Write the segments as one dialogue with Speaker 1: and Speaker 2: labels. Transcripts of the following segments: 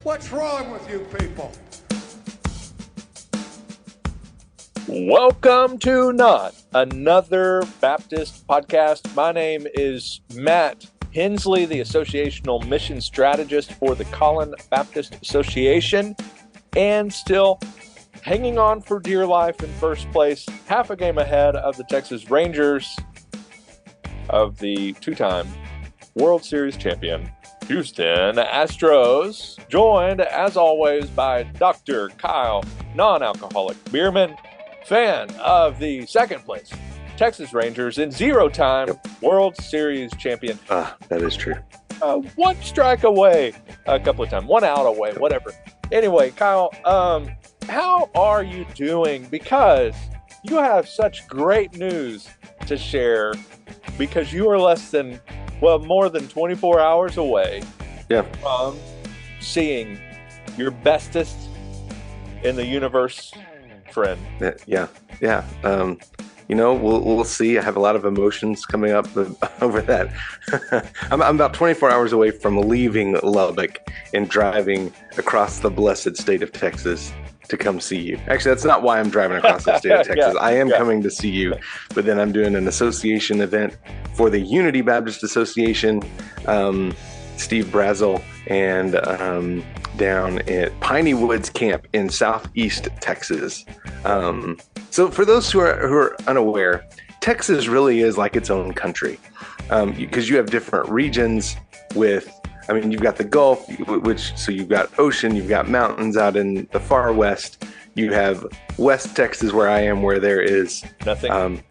Speaker 1: What's wrong with you people?
Speaker 2: Welcome to Not Another Baptist Podcast. My name is Matt Hensley, the Associational Mission Strategist for the Collin Baptist Association, and still hanging on for dear life in first place, half a game ahead of the Texas Rangers of the two-time World Series champion, Houston Astros, joined, as always, by Dr. Kyle, non-alcoholic beerman, fan of the second place Texas Rangers and zero-time World Series champion.
Speaker 3: That is true.
Speaker 2: One strike away a couple of times, one out away, whatever. Anyway, Kyle, how are you doing? Because you have such great news to share, because you are more than 24 hours away from seeing your bestest in the universe friend.
Speaker 3: Yeah. We'll see. I have a lot of emotions coming up over that. I'm about 24 hours away from leaving Lubbock and driving across the blessed state of Texas to come see you. Actually, that's not why I'm driving across the state of Texas. I am coming to see you, but then I'm doing an association event for the Unity Baptist Association, Steve Brazel, and down at Piney Woods Camp in Southeast Texas. So for those who are unaware, Texas really is like its own country, because you have different regions you've got the Gulf, so you've got ocean, you've got mountains out in the far west. You have West Texas, where I am, where there is
Speaker 2: nothing,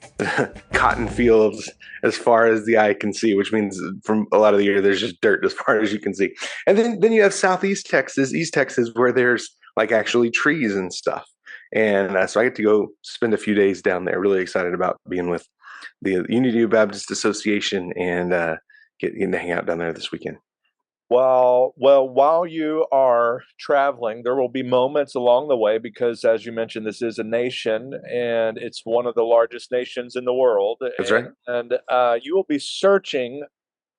Speaker 3: cotton fields as far as the eye can see, which means from a lot of the year there's just dirt as far as you can see. And then you have Southeast Texas, East Texas, where there's like actually trees and stuff. And so I get to go spend a few days down there. Really excited about being with the Unity Baptist Association and getting to hang out down there this weekend.
Speaker 2: Well, while you are traveling, there will be moments along the way, because, as you mentioned, this is a nation, and it's one of the largest nations in the world.
Speaker 3: That's right.
Speaker 2: And you will be searching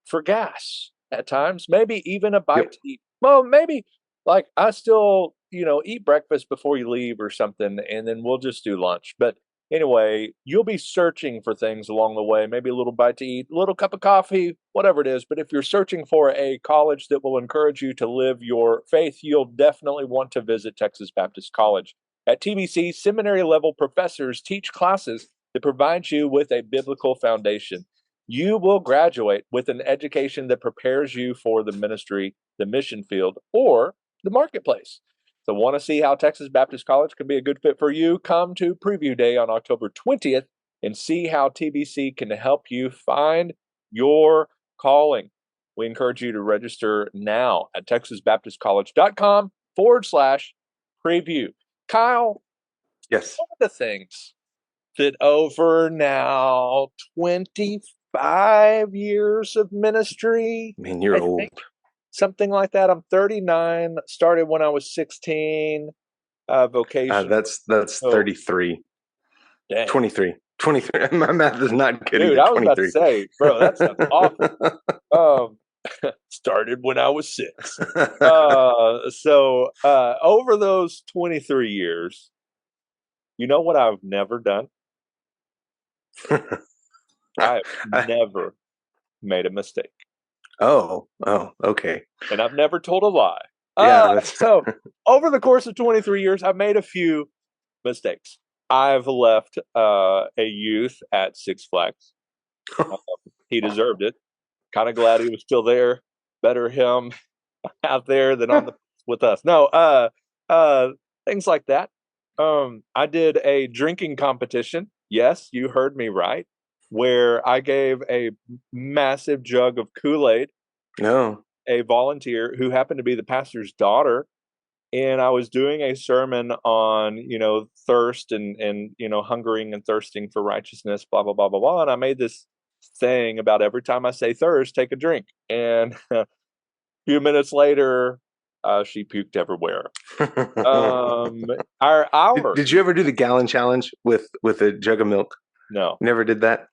Speaker 2: for gas at times, maybe even a bite to eat. Well, maybe like I still, eat breakfast before you leave or something, and then we'll just do lunch. But anyway, you'll be searching for things along the way, maybe a little bite to eat, a little cup of coffee, whatever it is. But if you're searching for a college that will encourage you to live your faith, you'll definitely want to visit Texas Baptist College. At TBC, seminary-level professors teach classes that provide you with a biblical foundation. You will graduate with an education that prepares you for the ministry, the mission field, or the marketplace. So want to see how Texas Baptist College can be a good fit for you? Come to Preview Day on October 20th and see how TBC can help you find your calling. We encourage you to register now at texasbaptistcollege.com/preview. Kyle,
Speaker 3: Yes.
Speaker 2: one of the things that over now 25 years of ministry,
Speaker 3: Man, you're old.
Speaker 2: Something like that. I'm 39. Started when I was 16. Vocation.
Speaker 3: That's 33.
Speaker 2: Dang.
Speaker 3: 23. My math is not good.
Speaker 2: Dude, I was about to say, bro, that sounds awful. Started when I was 6. So over those 23 years, you know what I've never done? I've never made a mistake.
Speaker 3: Oh, okay.
Speaker 2: And I've never told a lie.
Speaker 3: Yeah.
Speaker 2: So over the course of 23 years, I've made a few mistakes. I've left a youth at Six Flags. He deserved it. Kind of glad he was still there. Better him out there than on the with us. No, things like that. I did a drinking competition. Yes, you heard me right. Where I gave a massive jug of Kool-Aid.
Speaker 3: No.
Speaker 2: A volunteer who happened to be the pastor's daughter. And I was doing a sermon on, thirst and hungering and thirsting for righteousness, blah, blah, blah, blah, blah. And I made this thing about every time I say thirst, take a drink. And a few minutes later, she puked everywhere.
Speaker 3: Did you ever do the gallon challenge with a jug of milk?
Speaker 2: No.
Speaker 3: Never did that?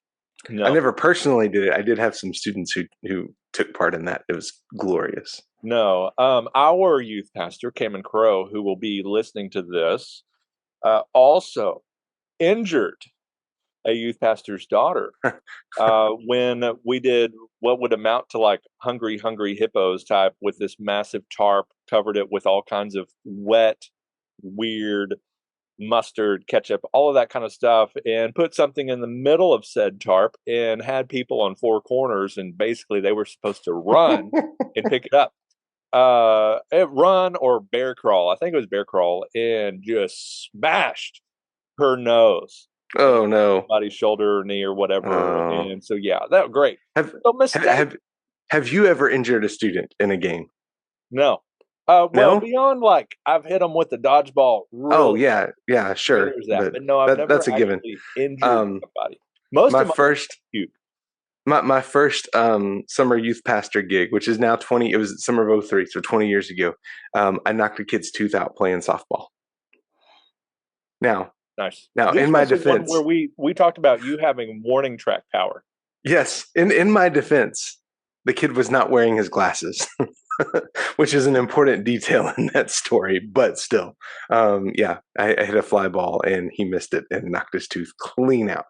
Speaker 2: No.
Speaker 3: I never personally did it. I did have some students who took part in that. It was glorious.
Speaker 2: No, our youth pastor, Cameron Crow, who will be listening to this, also injured a youth pastor's daughter when we did what would amount to like Hungry Hippos type with this massive tarp, covered it with all kinds of wet, weird mustard, ketchup, all of that kind of stuff, and put something in the middle of said tarp and had people on four corners, and basically they were supposed to run and pick it up. Run or bear crawl. I think it was bear crawl, and just smashed her nose.
Speaker 3: Oh no!
Speaker 2: Somebody's shoulder or knee or whatever.
Speaker 3: Oh.
Speaker 2: And so yeah, that was great.
Speaker 3: Have you ever injured a student in a game?
Speaker 2: No. Well,
Speaker 3: No?
Speaker 2: beyond like I've hit them with the dodgeball.
Speaker 3: Oh yeah, sure.
Speaker 2: There's that. But no, I've never
Speaker 3: that's a given.
Speaker 2: injured somebody. Most
Speaker 3: my
Speaker 2: of
Speaker 3: first
Speaker 2: cute.
Speaker 3: my first summer youth pastor gig, which is now 20. It was summer of 03, so 20 years ago. I knocked a kid's tooth out playing softball. Now,
Speaker 2: nice.
Speaker 3: Now,
Speaker 2: this
Speaker 3: in my
Speaker 2: was the one
Speaker 3: defense,
Speaker 2: where we talked about you having warning track power.
Speaker 3: Yes, in my defense, the kid was not wearing his glasses, which is an important detail in that story. But still, I hit a fly ball and he missed it and knocked his tooth clean out.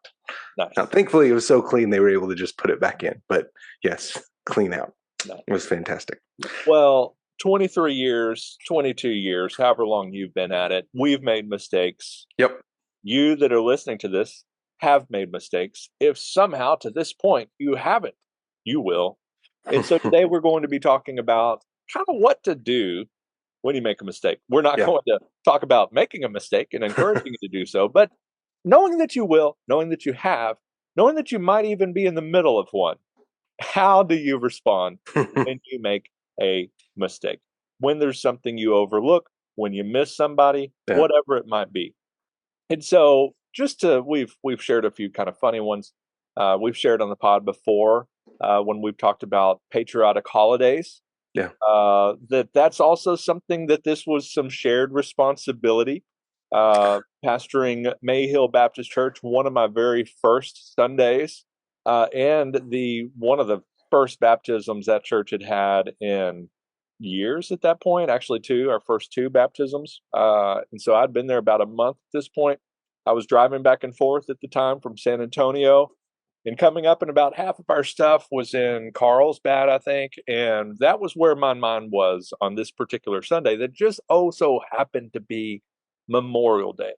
Speaker 2: Nice.
Speaker 3: Now, thankfully, it was so clean they were able to just put it back in. But yes, clean out. Nice. It was fantastic.
Speaker 2: Well, 23 years, 22 years, however long you've been at it, we've made mistakes.
Speaker 3: Yep.
Speaker 2: You that are listening to this have made mistakes. If somehow to this point you haven't, you will. And so today we're going to be talking about kind of what to do when you make a mistake. We're not going to talk about making a mistake and encouraging you to do so, but knowing that you will, knowing that you have, knowing that you might even be in the middle of one. How do you respond when you make a mistake? When there's something you overlook, when you miss somebody, whatever it might be. And so we've shared a few kind of funny ones. We've shared on the pod before when we've talked about patriotic holidays.
Speaker 3: Yeah.
Speaker 2: That's also something that this was some shared responsibility. Pastoring Mayhill Baptist Church, one of my very first Sundays, and one of the first baptisms that church had in years at that point, actually our first two baptisms. And so I'd been there about a month at this point. I was driving back and forth at the time from San Antonio and coming up, and about half of our stuff was in Carlsbad, I think. And that was where my mind was on this particular Sunday that just so happened to be Memorial Day.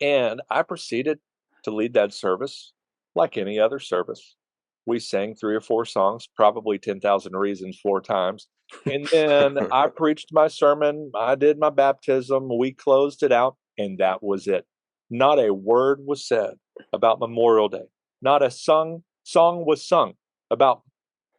Speaker 2: And I proceeded to lead that service like any other service. We sang 3 or 4 songs, probably 10,000 Reasons 4 times. And then I preached my sermon. I did my baptism. We closed it out, and that was it. Not a word was said about Memorial Day. Not a song was sung about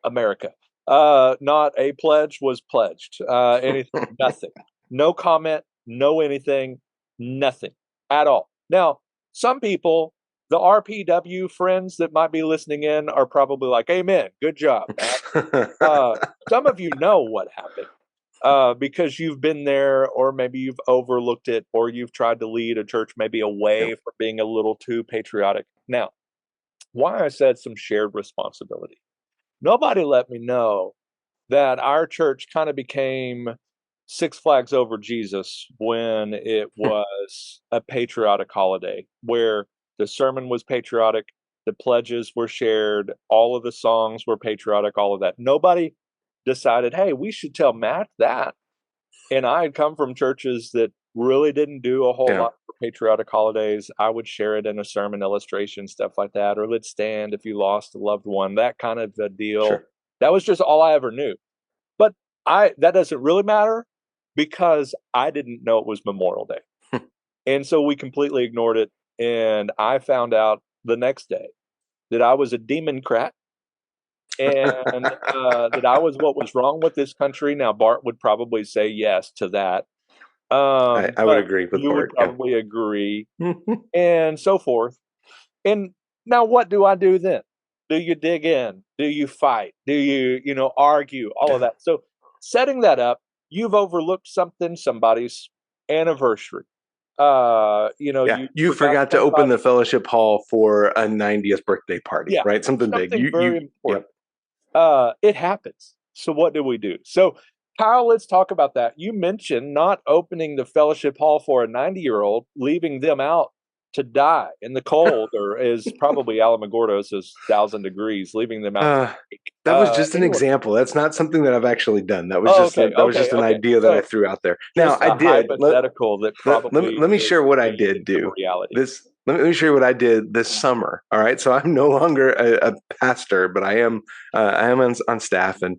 Speaker 2: America. Not a pledge was pledged. Anything, nothing. No comment, no anything, nothing at all. Now, some people, the RPW friends that might be listening in, are probably like, amen, good job, Matt. Some of you know what happened because you've been there, or maybe you've overlooked it, or you've tried to lead a church maybe away from being a little too patriotic. Now, why I said some shared responsibility. Nobody let me know that our church kind of became Six Flags Over Jesus when it was a patriotic holiday where the sermon was patriotic, the pledges were shared, all of the songs were patriotic, all of that. Nobody decided, hey, we should tell Matt that. And I had come from churches that really didn't do a whole lot for patriotic holidays. I would share it in a sermon illustration, stuff like that, or let's stand if you lost a loved one, that kind of a deal. Sure. That was just all I ever knew. But that doesn't really matter because I didn't know it was Memorial Day. And so we completely ignored it. And I found out the next day that I was a demon-crat and that I was what was wrong with this country. Now, Bart would probably say yes to that.
Speaker 3: I would agree with
Speaker 2: you
Speaker 3: Bart.
Speaker 2: You would probably agree and so forth. And now what do I do then? Do you dig in? Do you fight? Do you argue? All of that. So setting that up, you've overlooked somebody's anniversary.
Speaker 3: You forgot to open the fellowship hall for a 90th birthday party, right? Something big.
Speaker 2: Very important. It happens. So what do we do? So Kyle, let's talk about that. You mentioned not opening the fellowship hall for a 90-year-old, leaving them out to die in the cold, or is probably Alamogordo says 1,000 degrees, leaving them out.
Speaker 3: Uh, that was just an
Speaker 2: Anyway.
Speaker 3: example. That's not something that I've actually done. That was
Speaker 2: Oh,
Speaker 3: just
Speaker 2: okay,
Speaker 3: that was
Speaker 2: okay,
Speaker 3: just an
Speaker 2: okay.
Speaker 3: idea that I
Speaker 2: So
Speaker 3: threw out there. Now
Speaker 2: just
Speaker 3: I
Speaker 2: a
Speaker 3: did.
Speaker 2: hypothetical that probably
Speaker 3: Let me
Speaker 2: is
Speaker 3: share what I
Speaker 2: based
Speaker 3: did
Speaker 2: in some
Speaker 3: do.
Speaker 2: reality.
Speaker 3: Let me share what I did this summer. All right, so I'm no longer a pastor, but I am on staff, and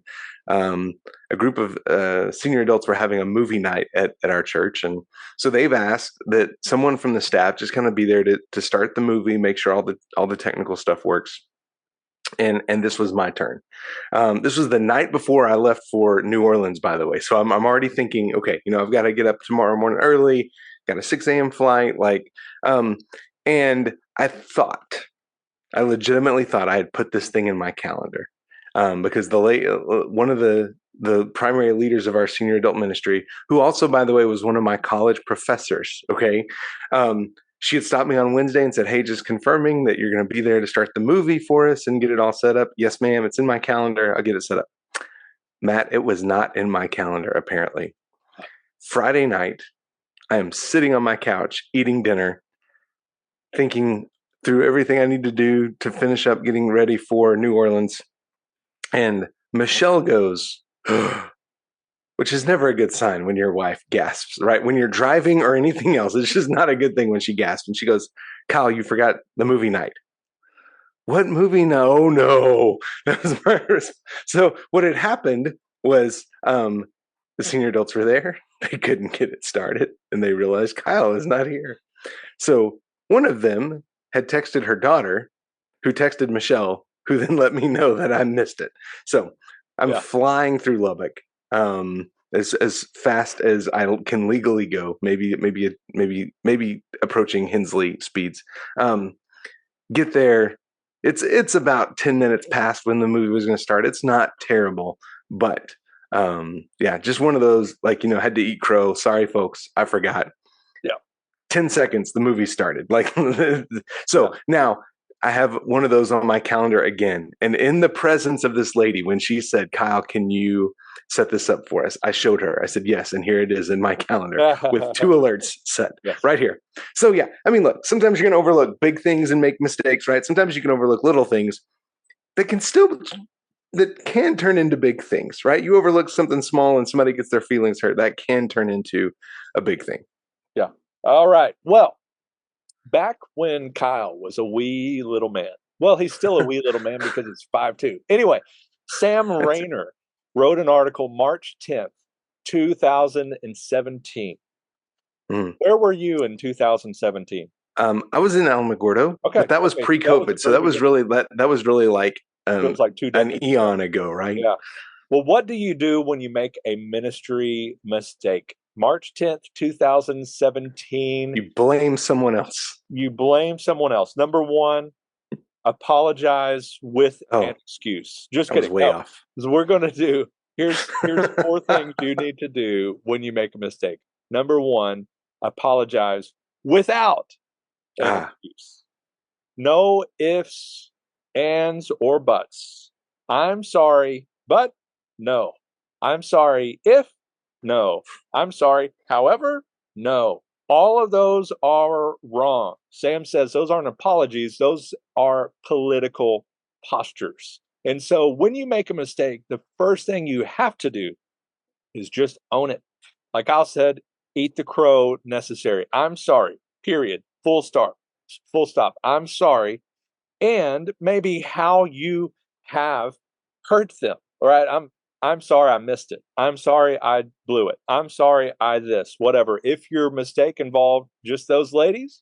Speaker 3: a group of senior adults were having a movie night at our church, and so they've asked that someone from the staff just kind of be there to start the movie, make sure all the technical stuff works. And this was my turn. This was the night before I left for New Orleans, by the way. So I'm already thinking, okay, I've got to get up tomorrow morning early, got a 6 a.m. flight, um, and I legitimately thought I had put this thing in my calendar, because one of the primary leaders of our senior adult ministry, who also, by the way, was one of my college professors. Okay. She had stopped me on Wednesday and said, "Hey, just confirming that you're going to be there to start the movie for us and get it all set up." "Yes, ma'am. It's in my calendar. I'll get it set up." Matt, it was not in my calendar, apparently. Friday night, I am sitting on my couch eating dinner, thinking through everything I need to do to finish up getting ready for New Orleans. And Michelle goes, which is never a good sign when your wife gasps, right? When you're driving or anything else, it's just not a good thing when she gasps. And she goes, "Kyle, you forgot the movie night." "What movie? No, no. That was So what had happened was the senior adults were there. They couldn't get it started, and they realized Kyle is not here. So one of them had texted her daughter, who texted Michelle, who then let me know that I missed it. So I'm flying through Lubbock, as fast as I can legally go. Maybe approaching Hensley speeds. Get there. It's about 10 minutes past when the movie was going to start. It's not terrible, but just one of those, had to eat crow. Sorry, folks, I forgot. 10 seconds, the movie started. Now I have one of those on my calendar again. And in the presence of this lady, when she said, "Kyle, can you set this up for us?" I showed her. I said, "Yes." And here it is in my calendar with 2 alerts set right here. So yeah, I mean, look, sometimes you're going to overlook big things and make mistakes, right? Sometimes you can overlook little things that can turn into big things, right? You overlook something small and somebody gets their feelings hurt. That can turn into a big thing.
Speaker 2: Yeah. All right. Well, back when Kyle was a wee little man, well, he's still a wee little man because he's 5'2". Anyway, Sam Rayner wrote an article March 10th, 2017. Where were you in 2017?
Speaker 3: I was in Alamogordo, but that was pre-COVID. So that was really like
Speaker 2: feels like 2 decades
Speaker 3: an eon ago, right?
Speaker 2: Yeah. Well, what do you do when you make a ministry mistake? March 10th, 2017.
Speaker 3: You blame someone else.
Speaker 2: You blame someone else. Number one, apologize with an excuse. Just kidding.
Speaker 3: I was way off.
Speaker 2: So we're going to do, here's 4 things you need to do when you make a mistake. Number one, apologize without an excuse. No ifs, ands, or buts. "I'm sorry, but no. I'm sorry if, no. I'm sorry, however, no." All of those are wrong. Sam says those aren't apologies, those are political postures. And so when you make a mistake, the first thing you have to do is just own it. Like Al said, eat the crow necessary. "I'm sorry, period, full stop. I'm sorry." And maybe how you have hurt them. All right. I'm sorry I missed it. I'm sorry I blew it. I'm sorry I this, whatever. If your mistake involved just those ladies,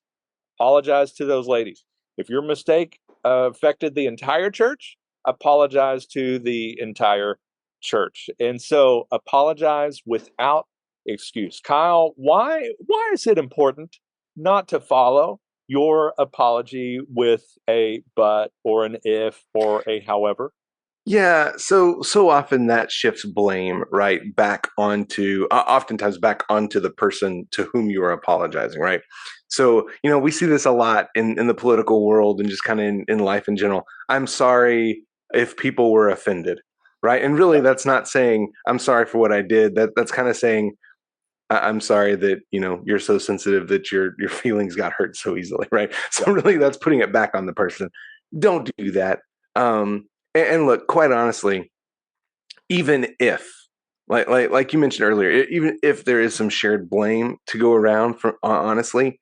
Speaker 2: apologize to those ladies. If your mistake affected the entire church, apologize to the entire church. And so apologize without excuse. Kyle, why is it important not to follow your apology with a but or an if or a however?
Speaker 3: Yeah, so often that shifts blame right back onto, oftentimes back onto the person to whom you are apologizing, right? So we see this a lot in the political world and just kind of in life in general. "I'm sorry, if people were offended, right? And really, that's not saying I'm sorry for what I did. That's kind of saying I'm sorry that you're so sensitive that your feelings got hurt so easily, right? So really, that's putting it back on the person. Don't do that. And look, quite honestly, even if like you mentioned earlier, even if there is some shared blame to go around, for honestly,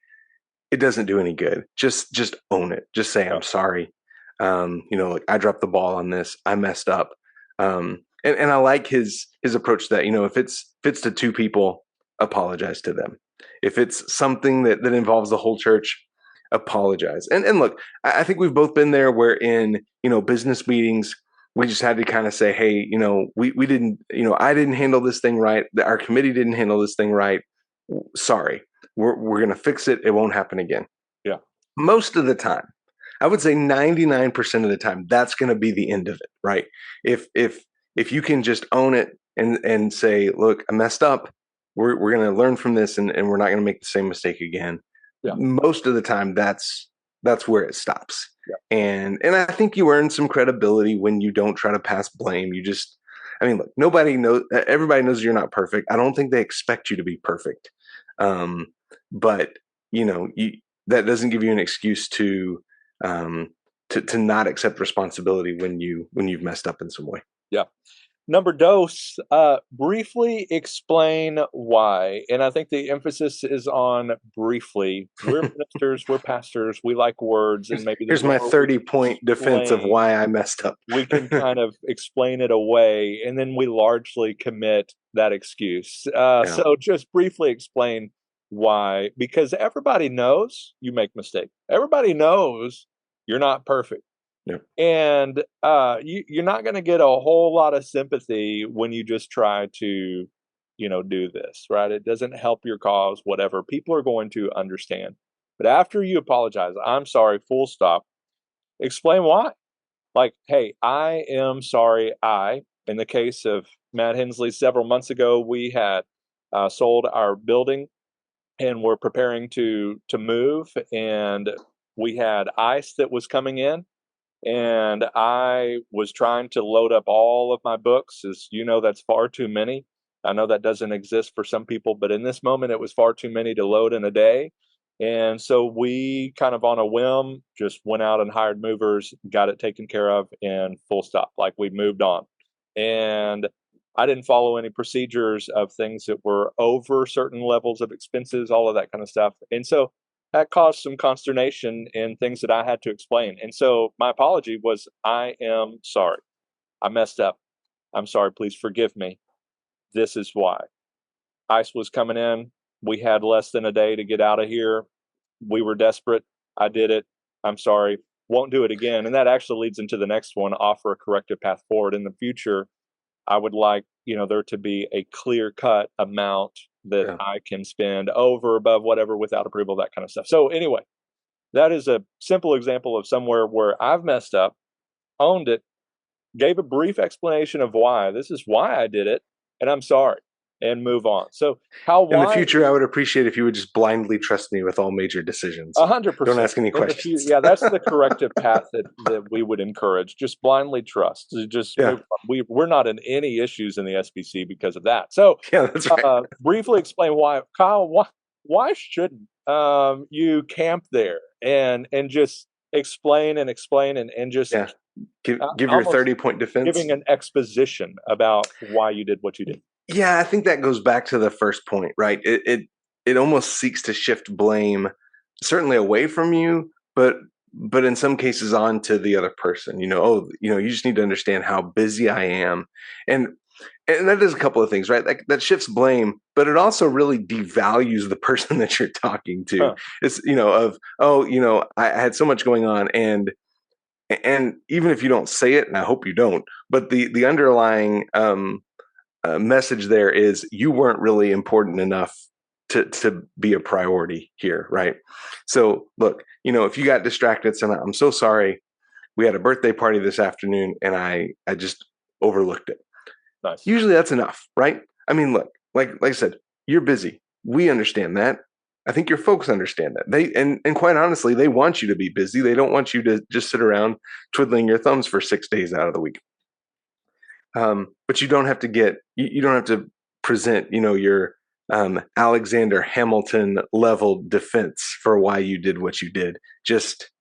Speaker 3: it doesn't do any good. Just own it. Just say I'm sorry. Like I dropped the ball on this. I messed up. And I like his approach to that. If it's to two people, apologize to them. If it's something that involves the whole church, apologize. And look, I think we've both been there where in business meetings we just had to kind of say, hey, we didn't, I didn't handle this thing right. Our committee didn't handle this thing right. Sorry. We're going to fix it. It won't happen again.
Speaker 2: Yeah.
Speaker 3: Most of the time, I would say 99% of the time, that's going to be the end of it, right? If you can just own it and say, look, I messed up. We're going to learn from this and we're not going to make the same mistake again.
Speaker 2: Yeah.
Speaker 3: Most of the time, that's where it stops.
Speaker 2: Yeah.
Speaker 3: And I think you earn some credibility when you don't try to pass blame. You just, look, nobody knows. Everybody knows you're not perfect. I don't think they expect you to be perfect. But that doesn't give you an excuse to not accept responsibility when you've messed up in some way.
Speaker 2: Yeah. Number dos, briefly explain why. And I think the emphasis is on briefly. We're ministers, we're pastors, we like words, and maybe
Speaker 3: here's my 30-point defense of why I messed up.
Speaker 2: We can kind of explain it away, and then we largely commit that excuse. So just briefly explain why, because everybody knows you make mistakes. Everybody knows you're not perfect.
Speaker 3: Yeah.
Speaker 2: And you're not going to get a whole lot of sympathy when you just try to, do this, right? It doesn't help your cause, whatever. People are going to understand. But after you apologize, I'm sorry, full stop, explain why. Like, hey, I am sorry. In the case of Matt Hensley, several months ago, we had sold our building and we're preparing to move, and we had ice that was coming in. And I was trying to load up all of my books. As you know, that's far too many. I know that doesn't exist for some people, but in this moment, it was far too many to load in a day. And so we kind of on a whim just went out and hired movers, got it taken care of, and full stop. Like we moved on. And I didn't follow any procedures of things that were over certain levels of expenses, all of that kind of stuff. And so that caused some consternation and things that I had to explain. And so my apology was, I am sorry. I messed up. I'm sorry. Please forgive me. This is why. Ice was coming in. We had less than a day to get out of here. We were desperate. I did it. I'm sorry. Won't do it again. And that actually leads into the next one, offer a corrective path forward. In the future, I would like, there to be a clear-cut amount that I can spend over, above, whatever, without approval, that kind of stuff. So anyway, that is a simple example of somewhere where I've messed up, owned it, gave a brief explanation of why. This is why I did it, and I'm sorry, and move on. So
Speaker 3: in the future, I would appreciate if you would just blindly trust me with all major decisions.
Speaker 2: 100%.
Speaker 3: Don't ask any questions.
Speaker 2: Yeah, that's the corrective path that we would encourage. Just blindly trust. Just move on. We're not in any issues in the SBC because of that. So
Speaker 3: that's right.
Speaker 2: Briefly explain why, Kyle. Why shouldn't you camp there and just explain and just
Speaker 3: give your 30-point defense,
Speaker 2: giving an exposition about why you did what you did.
Speaker 3: Yeah, I think that goes back to the first point, right? It almost seeks to shift blame, certainly away from you, but in some cases onto the other person. You just need to understand how busy I am, and that does a couple of things, right? That shifts blame, but it also really devalues the person that you're talking to. It's I had so much going on, and even if you don't say it, and I hope you don't, but the underlying message there is you weren't really important enough to be a priority here, right? So look, if you got distracted, so I'm so sorry. We had a birthday party this afternoon, and I just overlooked it.
Speaker 2: Nice.
Speaker 3: Usually that's enough, right? Look, like I said, you're busy. We understand that. I think your folks understand that. And quite honestly, they want you to be busy. They don't want you to just sit around twiddling your thumbs for 6 days out of the week. But you don't have to present, your Alexander Hamilton level defense for why you did what you did. Just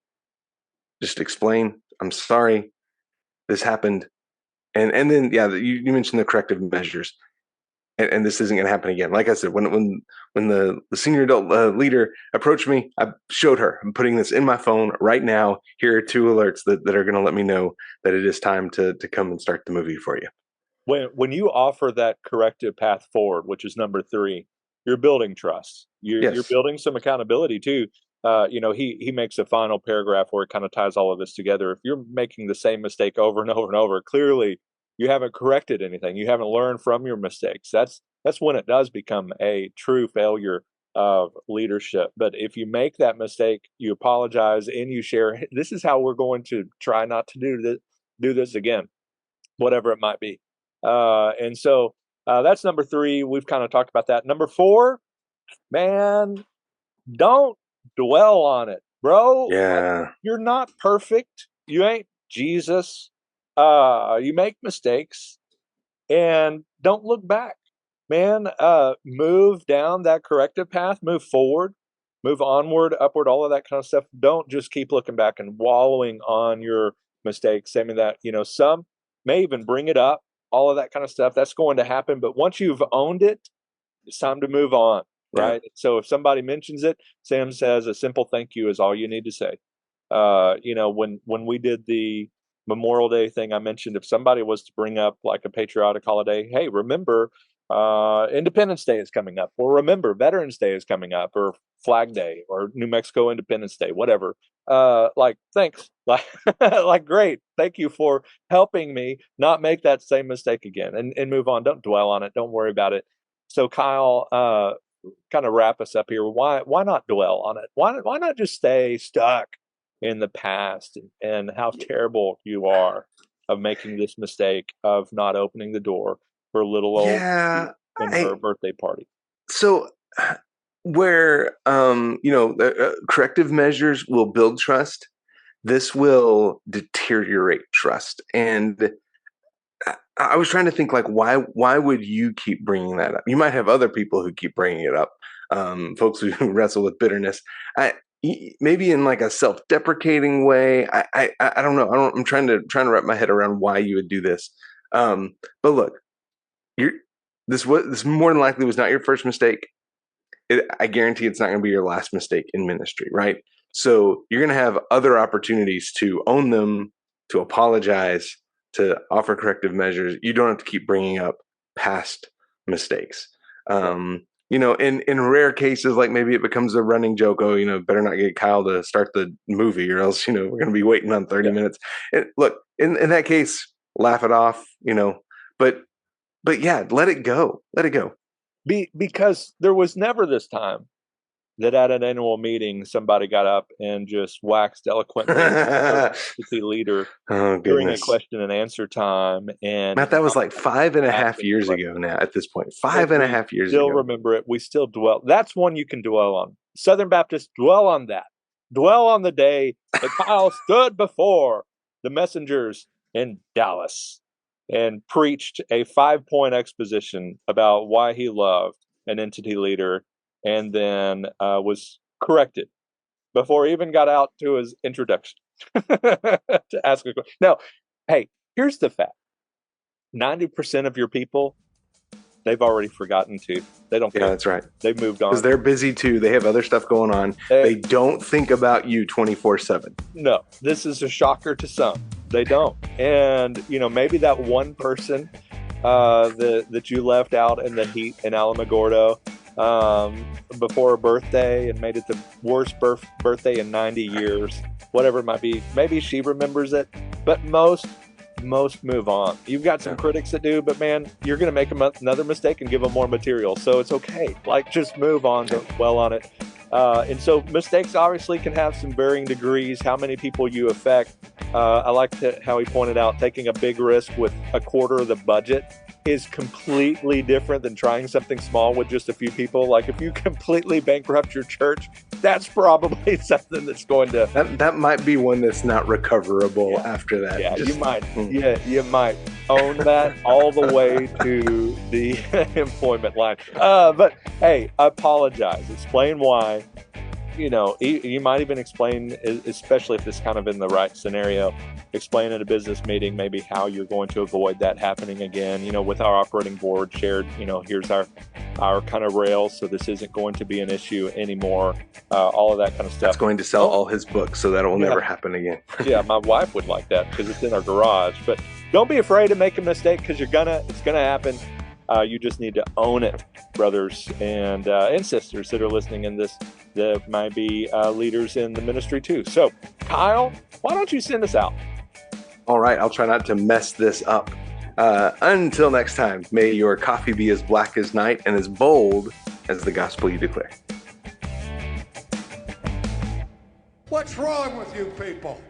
Speaker 3: explain, I'm sorry, this happened. And then, you mentioned the corrective measures. And this isn't going to happen again. Like I said, when the senior adult leader approached me, I showed her, I'm putting this in my phone right now. Here are 2 alerts that are going to let me know that it is time to come and start the movie for you.
Speaker 2: When you offer that corrective path forward, which is number 3, you're building trust. You're building some accountability too. He makes a final paragraph where it kind of ties all of this together. If you're making the same mistake over and over and over, clearly you haven't corrected anything. You haven't learned from your mistakes. That's when it does become a true failure of leadership. But if you make that mistake, you apologize and you share, this is how we're going to try not to do this again, whatever it might be. And so that's number 3. We've kind of talked about that. Number 4, man, don't dwell on it, bro.
Speaker 3: Yeah.
Speaker 2: You're not perfect. You ain't Jesus. You make mistakes, and don't look back, man. Move down that corrective path, move forward, move onward, upward, all of that kind of stuff. Don't just keep looking back and wallowing on your mistakes. I mean, that, some may even bring it up, all of that kind of stuff. That's going to happen. But once you've owned it, it's time to move on, right? Yeah. So if somebody mentions it, Sam says a simple thank you is all you need to say. When we did the Memorial Day thing, I mentioned if somebody was to bring up like a patriotic holiday, hey, remember Independence Day is coming up, or remember Veterans Day is coming up, or Flag Day, or New Mexico Independence Day, whatever. Thanks, like great, thank you for helping me not make that same mistake again, and move on. Don't dwell on it. Don't worry about it. So Kyle, kind of wrap us up here. Why not dwell on it? Why not just stay stuck in the past and how terrible you are of making this mistake of not opening the door for little old in her birthday party?
Speaker 3: So where corrective measures will build trust, this will deteriorate trust. And I was trying to think, like, why would you keep bringing that up? You might have other people who keep bringing it up, folks who wrestle with bitterness. Maybe in like a self-deprecating way. I don't know. I'm trying to wrap my head around why you would do this. But look, this more than likely was not your first mistake. I guarantee it's not going to be your last mistake in ministry, right? So you're going to have other opportunities to own them, to apologize, to offer corrective measures. You don't have to keep bringing up past mistakes. In rare cases, like maybe it becomes a running joke. Oh, better not get Kyle to start the movie, or else, we're going to be waiting on 30 minutes. And look, in that case, laugh it off, but yeah, let it go. Let it go.
Speaker 2: Because there was never this time that at an annual meeting, somebody got up and just waxed eloquently the leader during a question and answer time. And
Speaker 3: Matt, that was like 5.5 years ago now at this point. 5.5 years ago.
Speaker 2: Still remember it. We still dwell. That's one you can dwell on. Southern Baptists, dwell on that. Dwell on the day that Kyle stood before the messengers in Dallas and preached a 5-point exposition about why he loved an entity leader, and then was corrected before he even got out to his introduction to ask a question. Now, hey, here's the fact. 90% of your people, they've already forgotten to. They don't care.
Speaker 3: Yeah, that's right.
Speaker 2: They've moved on.
Speaker 3: Because they're busy too. They have other stuff going on. They don't think about you 24/7.
Speaker 2: No, this is a shocker to some. They don't. And, maybe that one person that you left out in the heat in Alamogordo before her birthday and made it the worst birthday in 90 years, whatever it might be. Maybe she remembers it, but most move on. You've got some critics that do, but man, you're going to make another mistake and give them more material. So it's okay. Just move on, don't dwell on it. And so mistakes obviously can have some varying degrees, how many people you affect. I like how he pointed out taking a big risk with a quarter of the budget. is completely different than trying something small with just a few people. Like if you completely bankrupt your church, that's probably something that's going to
Speaker 3: that might be one that's not recoverable after that.
Speaker 2: Yeah, you might. Yeah, you might own that all the way to the employment line. But hey, apologize. Explain why. You know, you might even explain, especially if it's kind of in the right scenario, explain at a business meeting maybe how you're going to avoid that happening again. You know, with our operating board shared, you know, here's our kind of rails, so this isn't going to be an issue anymore. All of that kind of stuff.
Speaker 3: That's going to sell all his books, so that will never happen again.
Speaker 2: Yeah, my wife would like that because it's in our garage. But don't be afraid to make a mistake because it's gonna happen. You just need to own it, brothers and sisters that are listening in this. There might be leaders in the ministry too. So, Kyle, why don't you send us out?
Speaker 3: All right, I'll try not to mess this up. Until next time, may your coffee be as black as night and as bold as the gospel you declare.
Speaker 1: What's wrong with you people?